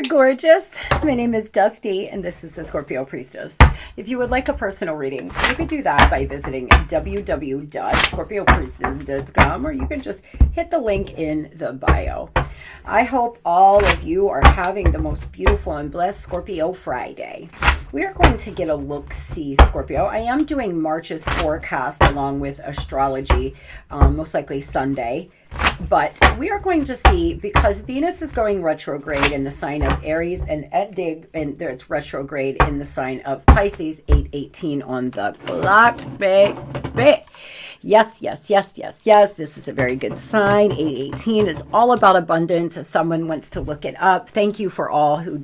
there, gorgeous. My name is Dusty, and this is the Scorpio Priestess. If you would like a personal reading, you could do that by visiting www.scorpiopriestess.com, or you can just hit the link in the bio. I hope all of you are having the most beautiful and blessed Scorpio Friday. We are going to get a look-see, Scorpio. I am doing March's forecast along with astrology, most likely Sunday. But we are going to see, because Venus is going retrograde in the sign of Aries and ending, and it's retrograde in the sign of Pisces, 8:18 on the clock, baby. Yes, yes, yes, yes, yes. This is a very good sign. 8:18 is all about abundance. If someone wants to look it up, thank you for all who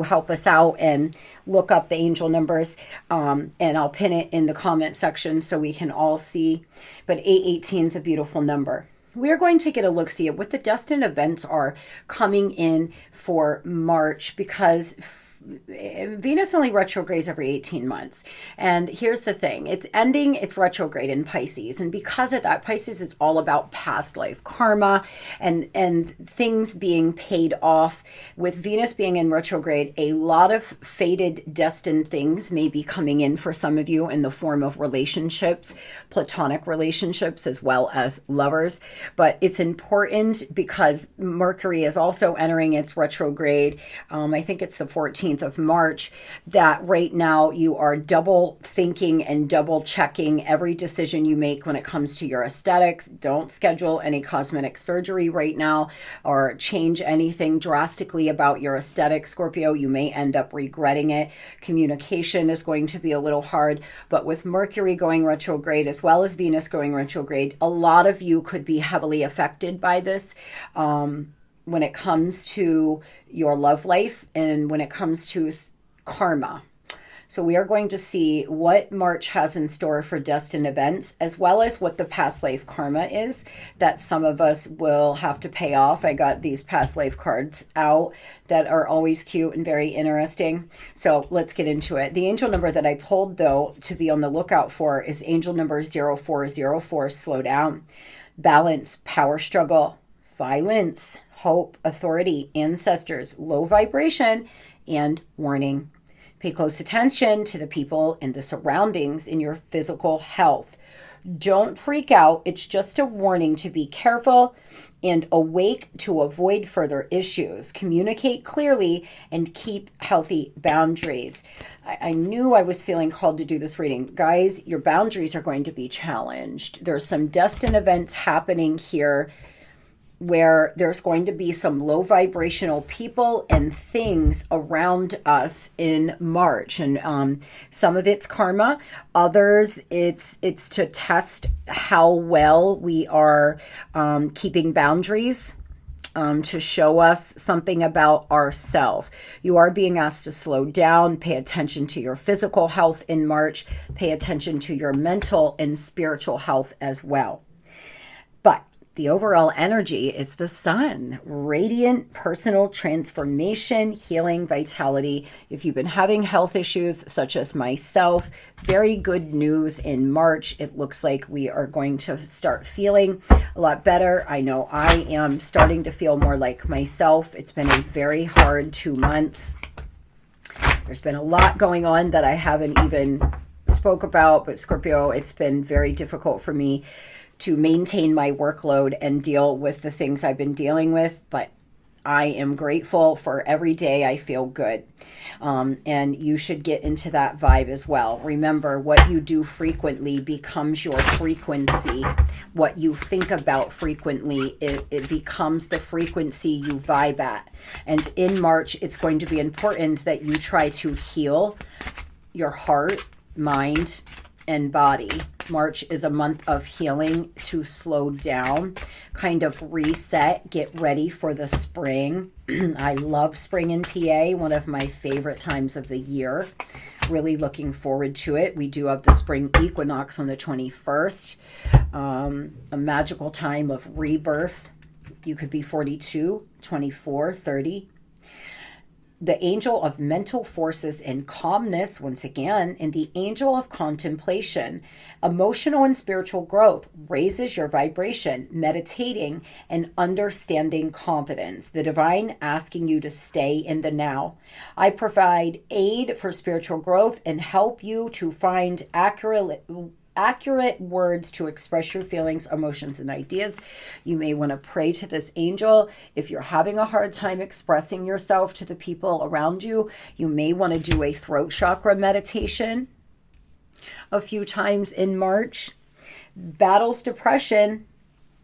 help us out and look up the angel numbers. And I'll pin it in the comment section so we can all see. But 8:18 is a beautiful number. We're going to get a look-see at what the destined events are coming in for March, because Venus only retrogrades every 18 months. And here's the thing. It's ending its retrograde in Pisces. And because of that, Pisces is all about past life karma and things being paid off. With Venus being in retrograde, a lot of fated, destined things may be coming in for some of you in the form of relationships, platonic relationships, as well as lovers. But it's important because Mercury is also entering its retrograde. I think it's the 14th of March, that right now you are double thinking and double checking every decision you make when it comes to your aesthetics. Don't schedule any cosmetic surgery right now or change anything drastically about your aesthetics, Scorpio. You may end up regretting it. Communication is going to be a little hard, but with Mercury going retrograde as well as Venus going retrograde, a lot of you could be heavily affected by this. When it comes to your love life and when it comes to karma. So we are going to see what March has in store for destined events, as well as what the past life karma is that some of us will have to pay off. I got these past life cards out that are always cute and very interesting. So let's get into it. The angel number that I pulled, though, to be on the lookout for is angel number 0404, slow down, balance, power struggle, violence, hope, authority, ancestors, low vibration, and warning. Pay close attention to the people and the surroundings in your physical health. Don't freak out. It's just a warning to be careful and awake to avoid further issues. Communicate clearly and keep healthy boundaries. I knew I was feeling called to do this reading. Guys, your boundaries are going to be challenged. There's some destined events happening here where there's going to be some low vibrational people and things around us in March. And some of it's karma, others it's to test how well we are keeping boundaries, to show us something about ourselves. You are being asked to slow down, pay attention to your physical health in March, pay attention to your mental and spiritual health as well. But the overall energy is the sun, radiant personal transformation, healing, vitality. If you've been having health issues such as myself, very good news in March. It looks like we are going to start feeling a lot better. I know I am starting to feel more like myself. It's been a very hard 2 months. There's been a lot going on that I haven't even spoke about, but Scorpio, it's been very difficult for me to maintain my workload and deal with the things I've been dealing with, but I am grateful for every day I feel good. And you should get into that vibe as well. Remember, what you do frequently becomes your frequency. What you think about frequently, it becomes the frequency you vibe at. And in March, it's going to be important that you try to heal your heart, mind, and body. March is a month of healing, to slow down, kind of reset, get ready for the spring. I love spring in PA, one of my favorite times of the year. Really looking forward to it. We do have the spring equinox on the 21st, a magical time of rebirth. You could be 42, 24, 30. the angel of mental forces and calmness, once again, and the angel of contemplation. Emotional and spiritual growth raises your vibration, meditating and understanding confidence. The divine asking you to stay in the now. I provide aid for spiritual growth and help you to find accurate words to express your feelings, emotions, and ideas. You may want to pray to this angel. If you're having a hard time expressing yourself to the people around you, you may want to do a throat chakra meditation a few times in March. Battles depression.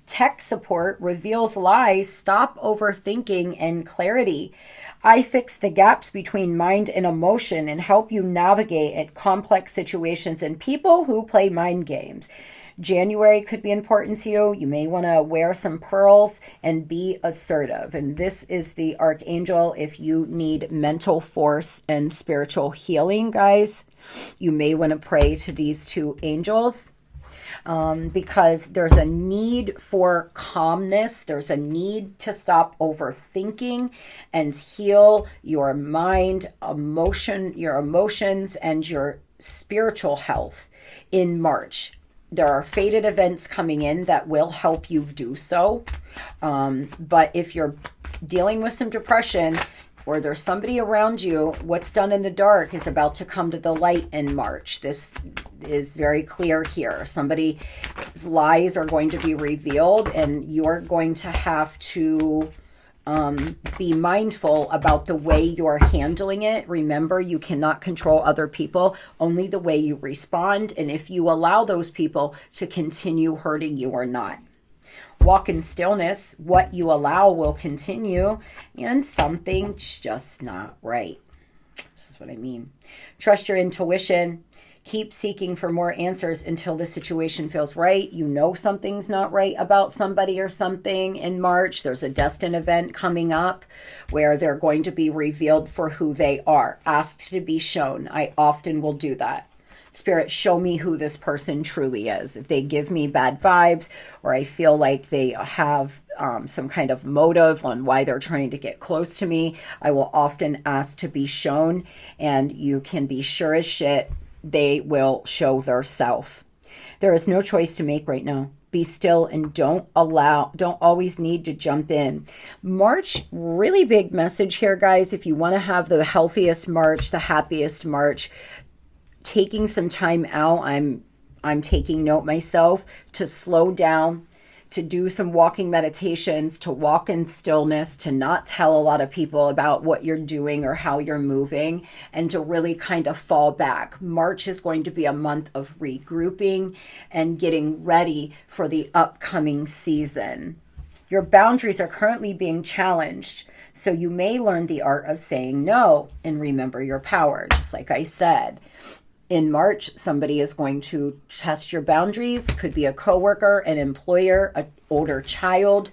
Tech support reveals lies. Stop overthinking and clarity. I fix the gaps between mind and emotion and help you navigate at complex situations and people who play mind games. January could be important to you. You may want to wear some pearls and be assertive. And this is the Archangel if you need mental force and spiritual healing, guys. You may want to pray to these two angels. Because there's a need for calmness. There's a need to stop overthinking and heal your mind, your emotions, and your spiritual health in March. There are fated events coming in that will help you do so. But if you're dealing with some depression, or there's somebody around you, what's done in the dark is about to come to the light in March. This is very clear here. Somebody's lies are going to be revealed, and you're going to have to be mindful about the way you're handling it. Remember, you cannot control other people, only the way you respond, and if you allow those people to continue hurting you or not. Walk in stillness. What you allow will continue, and something's just not right. This is what I mean. Trust your intuition. Keep seeking for more answers until the situation feels right. You know something's not right about somebody or something in March. There's a destined event coming up where they're going to be revealed for who they are. Asked to be shown. I often will do that. Spirit, show me who this person truly is. If they give me bad vibes, or I feel like they have some kind of motive on why they're trying to get close to me, I will often ask to be shown, and you can be sure as shit they will show their self. There is no choice to make right now. Be still and don't always need to jump in. March, really big message here, guys. If you want to have the healthiest March, the happiest March, taking some time out, I'm taking note myself, to slow down, to do some walking meditations, to walk in stillness, to not tell a lot of people about what you're doing or how you're moving, and to really kind of fall back. March is going to be a month of regrouping and getting ready for the upcoming season. Your boundaries are currently being challenged, so you may learn the art of saying no and remember your power, just like I said. In March, somebody is going to test your boundaries. Could be a coworker, an employer, an older child,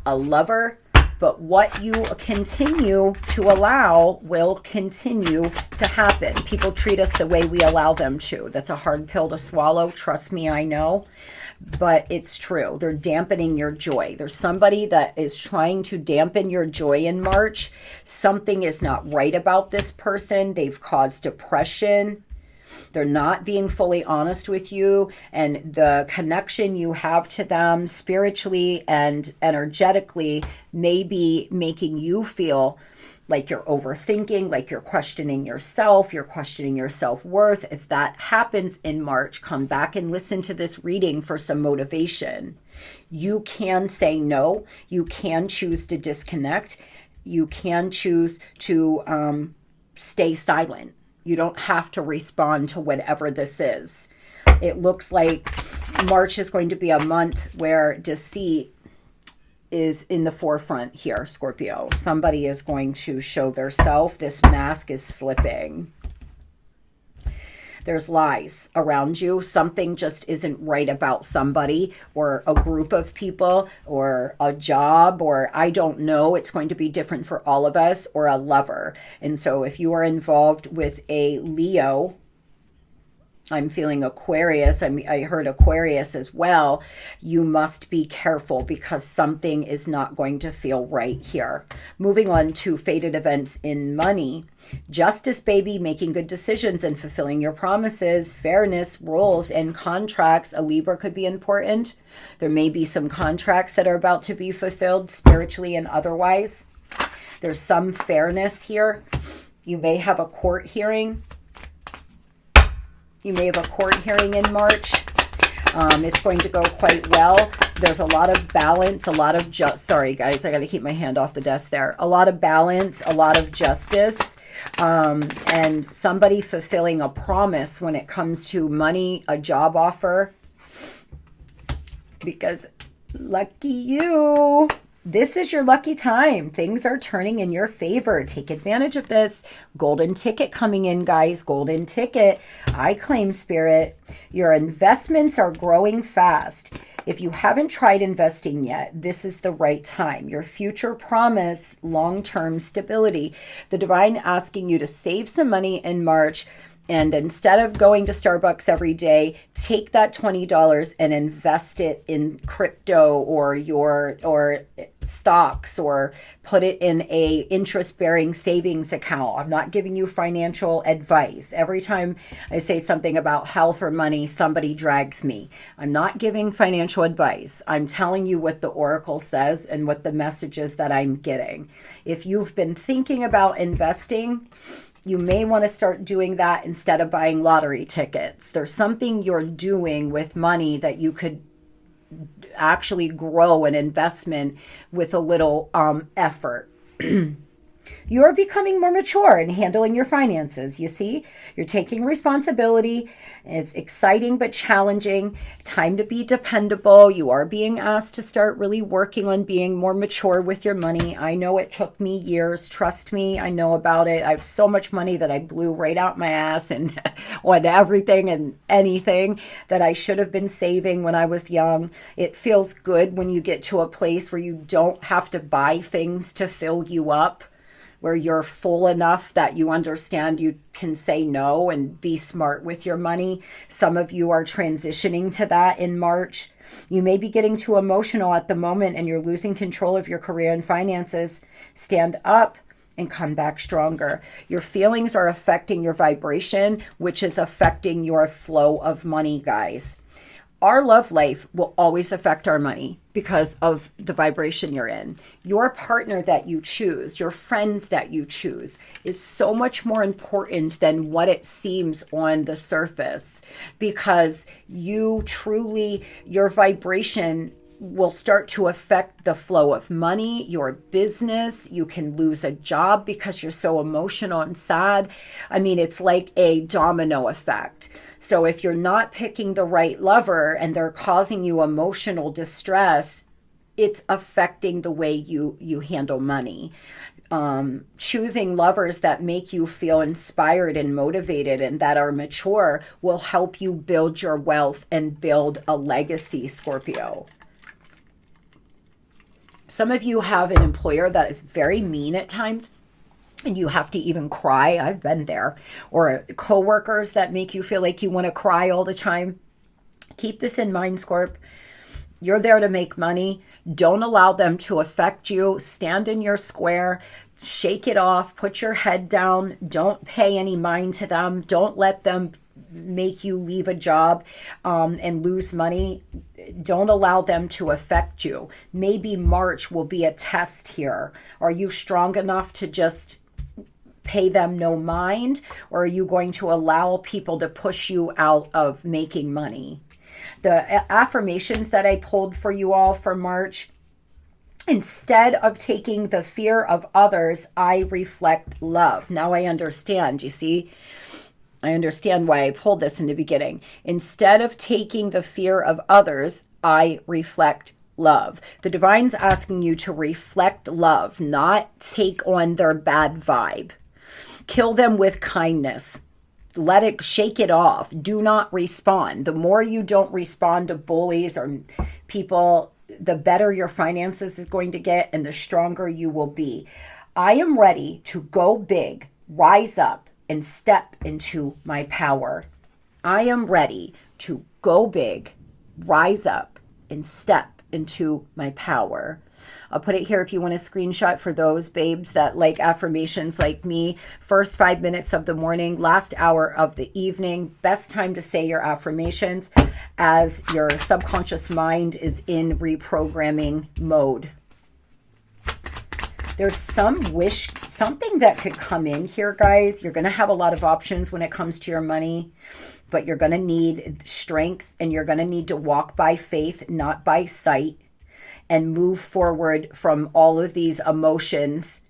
a lover. But what you continue to allow will continue to happen. People treat us the way we allow them to. That's a hard pill to swallow. Trust me, I know. But it's true. They're dampening your joy. There's somebody that is trying to dampen your joy in March. Something is not right about this person. They've caused depression. They're not being fully honest with you, and the connection you have to them spiritually and energetically may be making you feel like you're overthinking, like you're questioning yourself, you're questioning your self-worth. If that happens in March, come back and listen to this reading for some motivation. You can say no. You can choose to disconnect. You can choose to stay silent. You don't have to respond to whatever this is. It looks like March is going to be a month where deceit is in the forefront here, Scorpio. Somebody is going to show their self. This mask is slipping. There's lies around you. Something just isn't right about somebody or a group of people or a job, or I don't know. It's going to be different for all of us, or a lover. And so if you are involved with a Leo, I'm feeling Aquarius. I heard Aquarius as well. You must be careful because something is not going to feel right here. Moving on to fated events in money. Justice, baby, making good decisions and fulfilling your promises. Fairness, rules, and contracts. A Libra could be important. There may be some contracts that are about to be fulfilled spiritually and otherwise. There's some fairness here. You may have a court hearing. You may have a court hearing in March. It's going to go quite well. There's a lot of balance, a lot of sorry guys, I got to keep my hand off the desk there. A lot of balance, a lot of justice, and somebody fulfilling a promise when it comes to money, a job offer. Because lucky you. This is your lucky time. Things are turning in your favor. Take advantage of this. Golden ticket coming in, guys. Golden ticket. I claim spirit. Your investments are growing fast. If you haven't tried investing yet, this is the right time. Your future promise, long-term stability. The divine asking you to save some money in March. And instead of going to Starbucks every day, take that $20 and invest it in crypto or stocks, or put it in a interest-bearing savings account. I'm not giving you financial advice. Every time I say something about health or money, somebody drags me. I'm not giving financial advice. I'm telling you what the oracle says and what the messages that I'm getting. If you've been thinking about investing, you may want to start doing that instead of buying lottery tickets. There's something you're doing with money that you could actually grow an investment with a little effort. You're becoming more mature in handling your finances. You see, you're taking responsibility. It's exciting but challenging. Time to be dependable. You are being asked to start really working on being more mature with your money. I know it took me years. Trust me, I know about it. I have so much money that I blew right out my ass and on everything and anything that I should have been saving when I was young. It feels good when you get to a place where you don't have to buy things to fill you up, where you're full enough that you understand you can say no and be smart with your money. Some of you are transitioning to that in March. You may be getting too emotional at the moment and you're losing control of your career and finances. Stand up and come back stronger. Your feelings are affecting your vibration, which is affecting your flow of money, guys. Our love life will always affect our money because of the vibration you're in. Your partner that you choose, your friends that you choose, is so much more important than what it seems on the surface, because your vibration will start to affect the flow of money, your business. You can lose a job because you're so emotional and sad. I mean, it's like a domino effect. So if you're not picking the right lover and they're causing you emotional distress, it's affecting the way you handle money. Choosing lovers that make you feel inspired and motivated and that are mature will help you build your wealth and build a legacy, Scorpio. Some of you have an employer that is very mean at times, and you have to even cry. I've been there. Or coworkers that make you feel like you want to cry all the time. Keep this in mind, Scorp. You're there to make money. Don't allow them to affect you. Stand in your square. Shake it off. Put your head down. Don't pay any mind to them. Don't let them make you leave a job and lose money. Don't allow them to affect you. Maybe March will be a test here. Are you strong enough to just pay them no mind, or are you going to allow people to push you out of making money? The affirmations that I pulled for you all for March: instead of taking the fear of others, I reflect love. Now I understand, you see? I understand why I pulled this in the beginning. Instead of taking the fear of others, I reflect love. The divine's asking you to reflect love, not take on their bad vibe. Kill them with kindness. Let it, shake it off. Do not respond. The more you don't respond to bullies or people, the better your finances is going to get and the stronger you will be. I am ready to go big, rise up, and step into my power. I am ready to go big, rise up, and step into my power. I'll put it here if you want a screenshot for those babes that like affirmations like me. First 5 minutes of the morning, last hour of the evening, best time to say your affirmations as your subconscious mind is in reprogramming mode. There's something that could come in here, guys. You're going to have a lot of options when it comes to your money, but you're going to need strength, and you're going to need to walk by faith, not by sight, and move forward from all of these emotions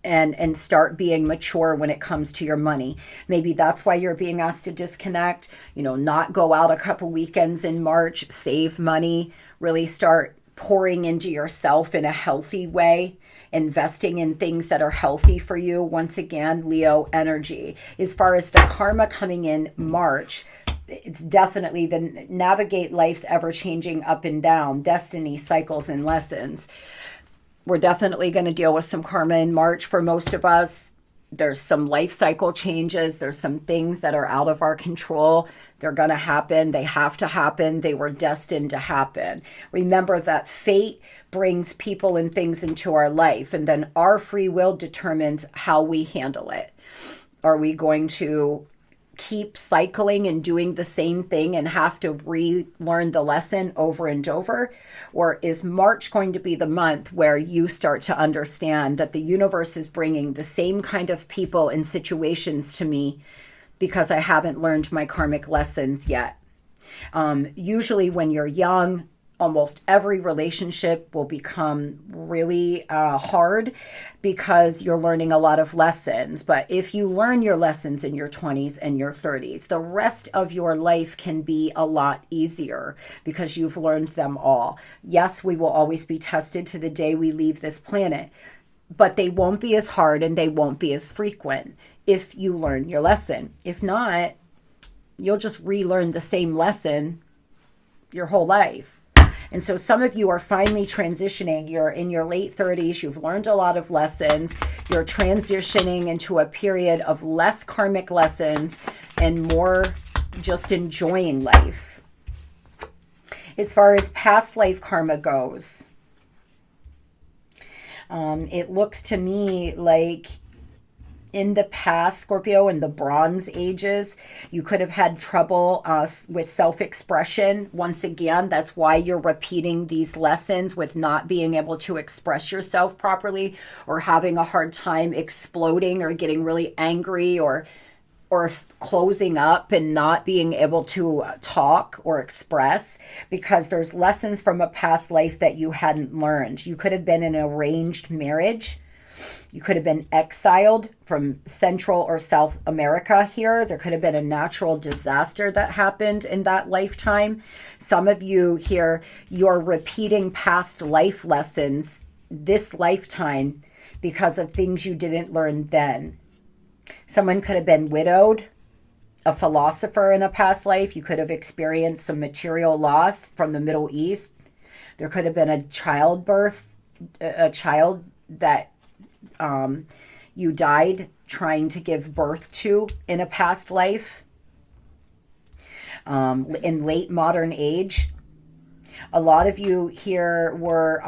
and start being mature when it comes to your money. Maybe that's why you're being asked to disconnect, not go out a couple weekends in March, save money, really start pouring into yourself in a healthy way, investing in things that are healthy for you. Once again, Leo energy. As far as the karma coming in March, it's definitely the navigate life's ever-changing up and down, destiny, cycles, and lessons. We're definitely going to deal with some karma in March for most of us. There's some life cycle changes. There's some things that are out of our control. They're going to happen. They have to happen. They were destined to happen. Remember that fate brings people and things into our life, and then our free will determines how we handle it. Are we going to keep cycling and doing the same thing and have to relearn the lesson over and over? Or is March going to be the month where you start to understand that the universe is bringing the same kind of people and situations to me because I haven't learned my karmic lessons yet? Usually when you're young, almost every relationship will become really hard because you're learning a lot of lessons. But if you learn your lessons in your 20s and your 30s, the rest of your life can be a lot easier because you've learned them all. Yes, we will always be tested to the day we leave this planet, but they won't be as hard and they won't be as frequent if you learn your lesson. If not, you'll just relearn the same lesson your whole life. And so some of you are finally transitioning. You're in your late 30s. You've learned a lot of lessons. You're transitioning into a period of less karmic lessons and more just enjoying life. As far as past life karma goes, it looks to me like in the past, Scorpio, in the Bronze Ages, you could have had trouble with self-expression. Once again, that's why you're repeating these lessons with not being able to express yourself properly, or having a hard time exploding or getting really angry, or closing up and not being able to talk or express, because there's lessons from a past life that you hadn't learned. You could have been in an arranged marriage. You could have been exiled from Central or South America here. There could have been a natural disaster that happened in that lifetime. Some of you here, you're repeating past life lessons this lifetime because of things you didn't learn then. Someone could have been widowed, a philosopher in a past life. You could have experienced some material loss from the Middle East. There could have been a child that you died trying to give birth to in a past life. In late modern age, a lot of you here were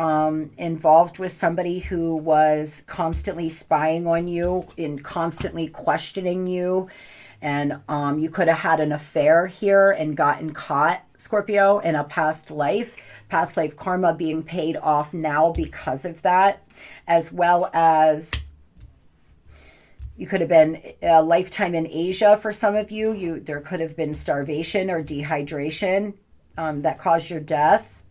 involved with somebody who was constantly spying on you and constantly questioning you. And you could have had an affair here and gotten caught, Scorpio, in a past life. Past life karma being paid off now because of that, as well as you could have been a lifetime in Asia for some of you. There could have been starvation or dehydration that caused your death.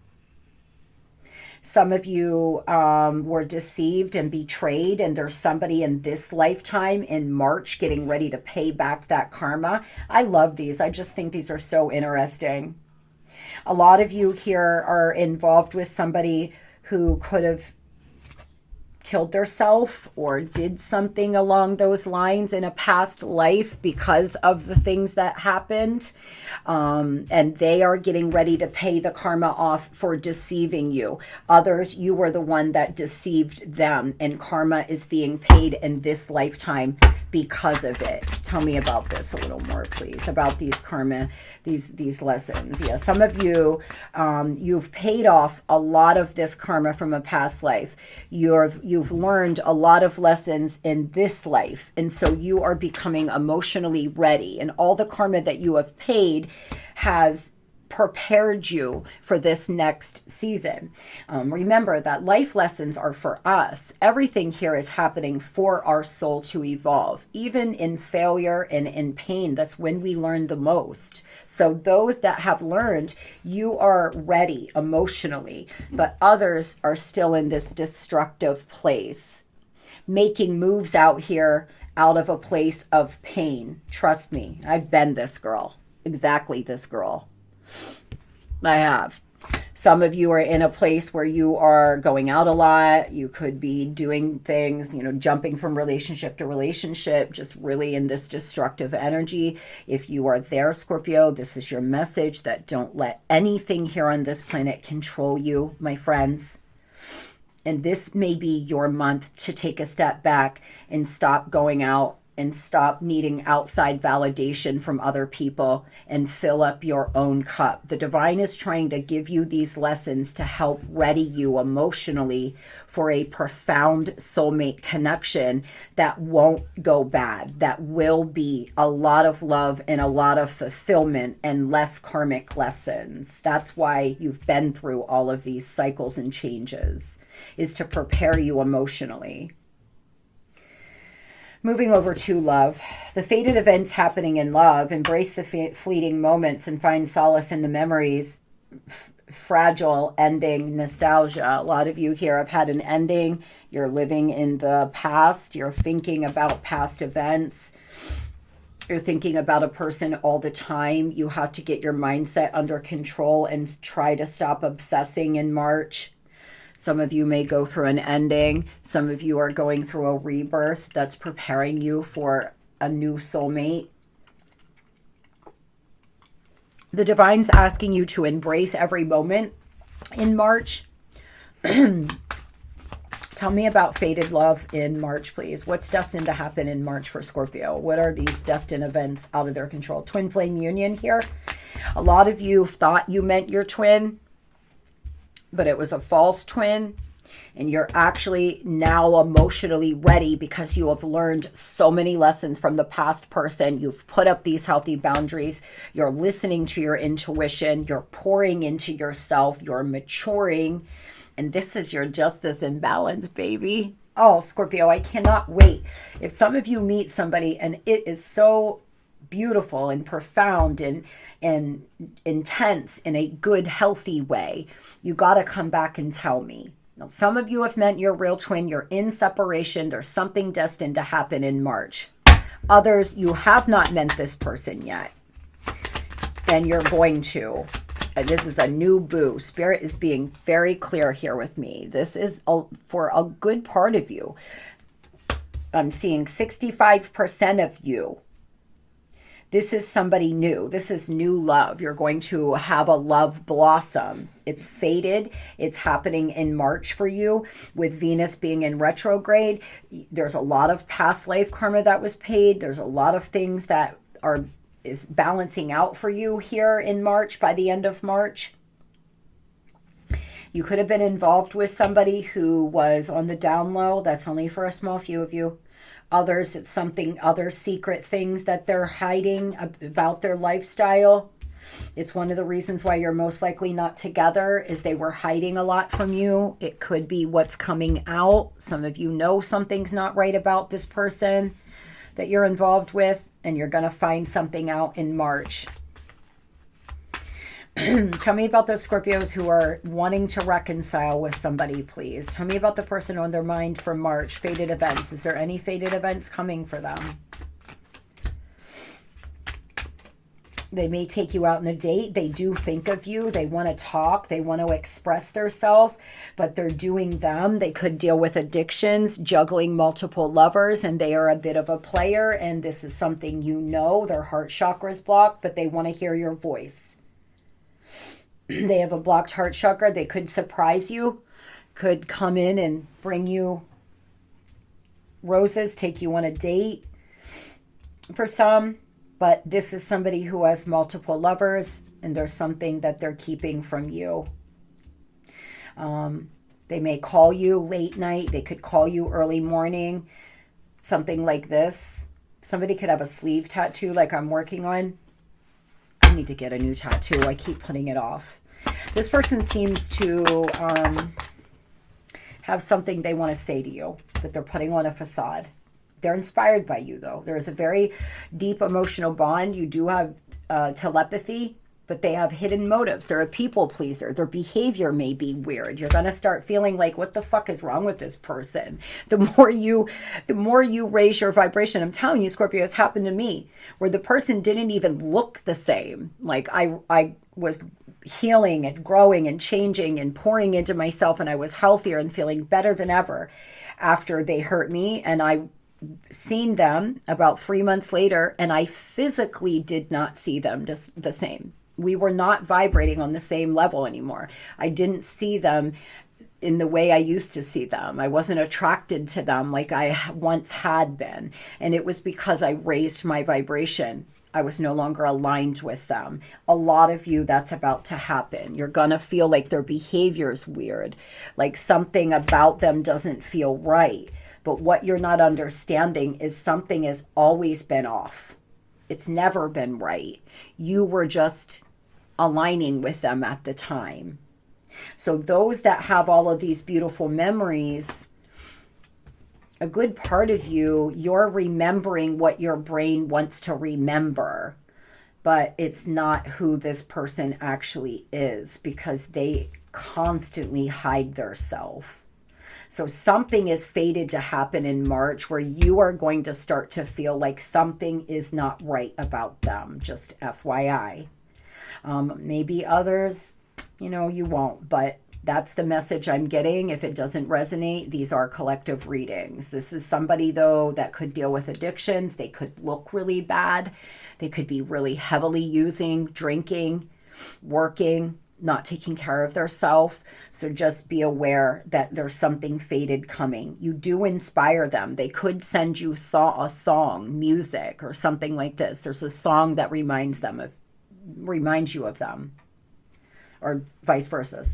Some of you were deceived and betrayed, and there's somebody in this lifetime in March getting ready to pay back that karma. I love these. I just think these are so interesting. A lot of you here are involved with somebody who could have killed themselves or did something along those lines in a past life because of the things that happened. And they are getting ready to pay the karma off for deceiving you. Others, you were the one that deceived them, and karma is being paid in this lifetime because of it. Tell me about this a little more, please, about these karma, these lessons. Yeah, some of you, you've paid off a lot of this karma from a past life. You've learned a lot of lessons in this life, and so you are becoming emotionally ready, and all the karma that you have paid has prepared you for this next season. Remember that life lessons are for us. Everything here is happening for our soul to evolve. Even in failure and in pain, that's when we learn the most. So those that have learned, you are ready emotionally, but others are still in this destructive place, making moves out here out of a place of pain. Trust me, I've been this girl, exactly this girl. I have. Some of you are in a place where you are going out a lot. You could be doing things, jumping from relationship to relationship, just really in this destructive energy. If you are there, Scorpio, this is your message, that don't let anything here on this planet control you, my friends. And this may be your month to take a step back and stop going out and stop needing outside validation from other people and fill up your own cup. The divine is trying to give you these lessons to help ready you emotionally for a profound soulmate connection that won't go bad, that will be a lot of love and a lot of fulfillment and less karmic lessons. That's why you've been through all of these cycles and changes, is to prepare you emotionally. Moving over to love, the fated events happening in love, embrace the fleeting moments and find solace in the memories. Fragile ending, nostalgia. A lot of you here have had an ending. You're living in the past. You're thinking about past events. You're thinking about a person all the time. You have to get your mindset under control and try to stop obsessing in March. Some of you may go through an ending. Some of you are going through a rebirth that's preparing you for a new soulmate. The divine's asking you to embrace every moment in March. Tell me about fated love in March, please. What's destined to happen in March for Scorpio? What are these destined events out of their control? Twin flame union here. A lot of you thought you meant your twin, but it was a false twin, and you're actually now emotionally ready because you have learned so many lessons from the past person. You've put up these healthy boundaries. You're listening to your intuition. You're pouring into yourself. You're maturing, and this is your justice and balance, baby. Oh, Scorpio, I cannot wait. If some of you meet somebody and it is so beautiful and profound and intense in a good, healthy way, you got to come back and tell me. Now, some of you have met your real twin. You're in separation. There's something destined to happen in March. Others, you have not met this person yet, and you're going to. This is a new boo. Spirit is being very clear here with me. This is for a good part of you. I'm seeing 65% of you. This is somebody new. This is new love. You're going to have a love blossom. It's fated. It's happening in March for you with Venus being in retrograde. There's a lot of past life karma that was paid. There's a lot of things that is balancing out for you here in March, by the end of March. You could have been involved with somebody who was on the down low. That's only for a small few of you. Others, it's other secret things that they're hiding about their lifestyle. It's one of the reasons why you're most likely not together, is they were hiding a lot from you. It could be what's coming out. Some of you know something's not right about this person that you're involved with, and you're going to find something out in March. Tell me about those Scorpios who are wanting to reconcile with somebody, please. Tell me about the person on their mind for March. Fated events. Is there any fated events coming for them? They may take you out on a date. They do think of you. They want to talk. They want to express themselves, but they're doing them. They could deal with addictions, juggling multiple lovers, and they are a bit of a player, and this is something their heart chakra is blocked, but they want to hear your voice. They have a blocked heart chakra. They could surprise you, could come in and bring you roses, take you on a date. for some, but this is somebody who has multiple lovers, and there's something that they're keeping from you. They may call you late night. They could call you early morning, something like this. Somebody could have a sleeve tattoo like I'm working on. I need to get a new tattoo. I keep putting it off. This person seems to have something they want to say to you, but they're putting on a facade. They're inspired by you, though. There's a very deep emotional bond. You do have telepathy, but they have hidden motives. They're a people pleaser. Their behavior may be weird. You're going to start feeling like, what the fuck is wrong with this person? The more you raise your vibration, I'm telling you, Scorpio, it's happened to me, where the person didn't even look the same. Like I was healing and growing and changing and pouring into myself, and I was healthier and feeling better than ever after they hurt me. And I seen them about 3 months later, and I physically did not see them just the same. We were not vibrating on the same level anymore. I didn't see them in the way I used to see them. I wasn't attracted to them like I once had been. And it was because I raised my vibration. I was no longer aligned with them. A lot of you, that's about to happen. You're going to feel like their behavior's weird, like something about them doesn't feel right. But what you're not understanding is something has always been off. It's never been right. You were just aligning with them at the time. So those that have all of these beautiful memories, a good part of you, you're remembering what your brain wants to remember, but it's not who this person actually is, because they constantly hide their self. So something is fated to happen in March where you are going to start to feel like something is not right about them. Just FYI. Maybe others, you won't, but that's the message I'm getting. If it doesn't resonate, these are collective readings. This is somebody, though, that could deal with addictions. They could look really bad. They could be really heavily using, drinking, working, not taking care of themselves. So just be aware that there's something fated coming. You do inspire them. They could send you a song, music, or something like this. There's a song that reminds you of them, or vice versa.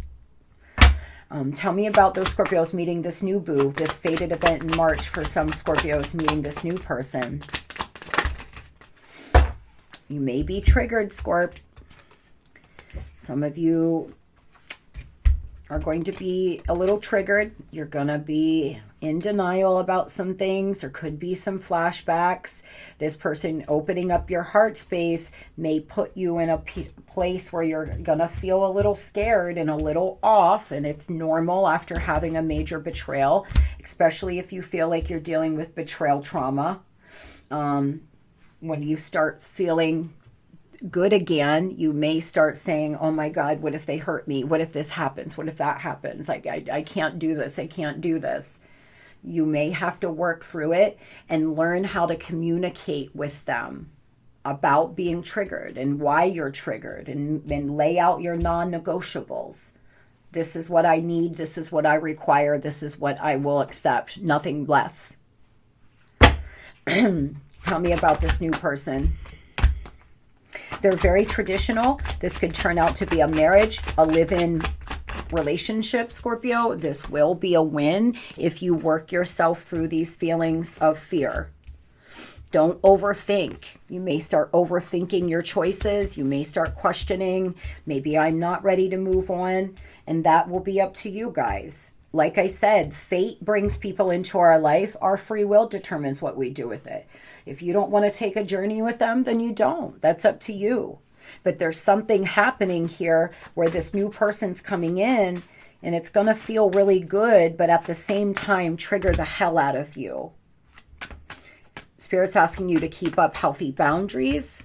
Tell me about those Scorpios meeting this new boo, this fated event in March for some Scorpios meeting this new person. You may be triggered, Scorp. Some of you are going to be a little triggered. You're going to be in denial about some things. There could be some flashbacks. This person opening up your heart space may put you in a place where you're going to feel a little scared and a little off, and it's normal after having a major betrayal, especially if you feel like you're dealing with betrayal trauma. When you start feeling good again, you may start saying, oh my God, what if they hurt me? What if this happens? What if that happens? Like, I can't do this. I can't do this. You may have to work through it and learn how to communicate with them about being triggered and why you're triggered, and lay out your non-negotiables. This is what I need. This is what I require. This is what I will accept. Nothing less. Tell me about this new person. They're very traditional. This could turn out to be a marriage, a live-in relationship, Scorpio. This will be a win if you work yourself through these feelings of fear. Don't overthink. You may start overthinking your choices. You may start questioning, maybe I'm not ready to move on. And that will be up to you guys. Like I said, fate brings people into our life. Our free will determines what we do with it. If you don't want to take a journey with them, then you don't. That's up to you. But there's something happening here where this new person's coming in, and it's going to feel really good, but at the same time trigger the hell out of you. Spirit's asking you to keep up healthy boundaries.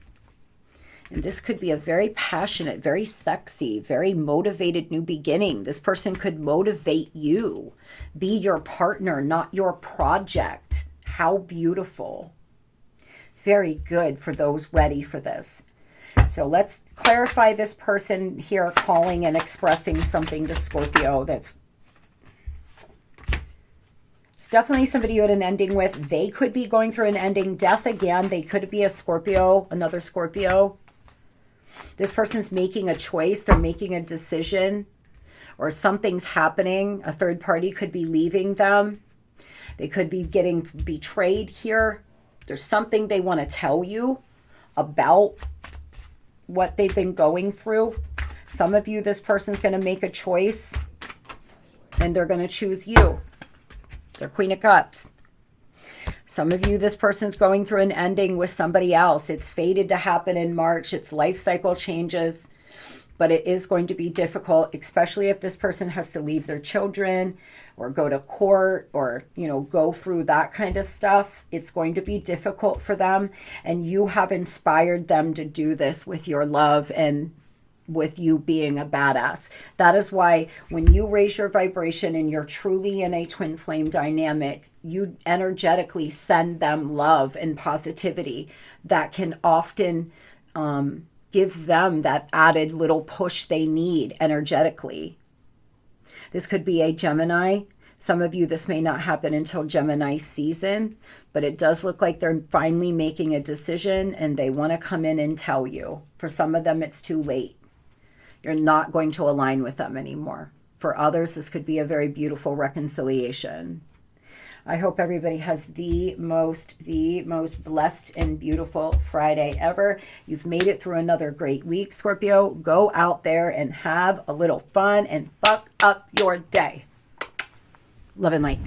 And this could be a very passionate, very sexy, very motivated new beginning. This person could motivate you. Be your partner, not your project. How beautiful. Very good for those ready for this. So let's clarify this person here calling and expressing something to Scorpio that's definitely somebody you had an ending with. They could be going through an ending. Death again. They could be a Scorpio, another Scorpio. This person's making a choice. They're making a decision, or something's happening. A third party could be leaving them. They could be getting betrayed here. There's something they want to tell you about what they've been going through. Some of you, this person's going to make a choice and they're going to choose you. They're Queen of Cups. Some of you, this person's going through an ending with somebody else. It's fated to happen in March. It's life cycle changes, but it is going to be difficult, especially if this person has to leave their children or go to court or, you know, go through that kind of stuff. It's going to be difficult for them, and you have inspired them to do this with your love and with you being a badass. That is why when you raise your vibration and you're truly in a twin flame dynamic, you energetically send them love and positivity that can often give them that added little push they need energetically. This could be a Gemini. Some of you, this may not happen until Gemini season, but it does look like they're finally making a decision and they want to come in and tell you. For some of them, it's too late. You're not going to align with them anymore. For others, this could be a very beautiful reconciliation. I hope everybody has the most blessed and beautiful Friday ever. You've made it through another great week, Scorpio. Go out there and have a little fun and fuck up your day. Love and light.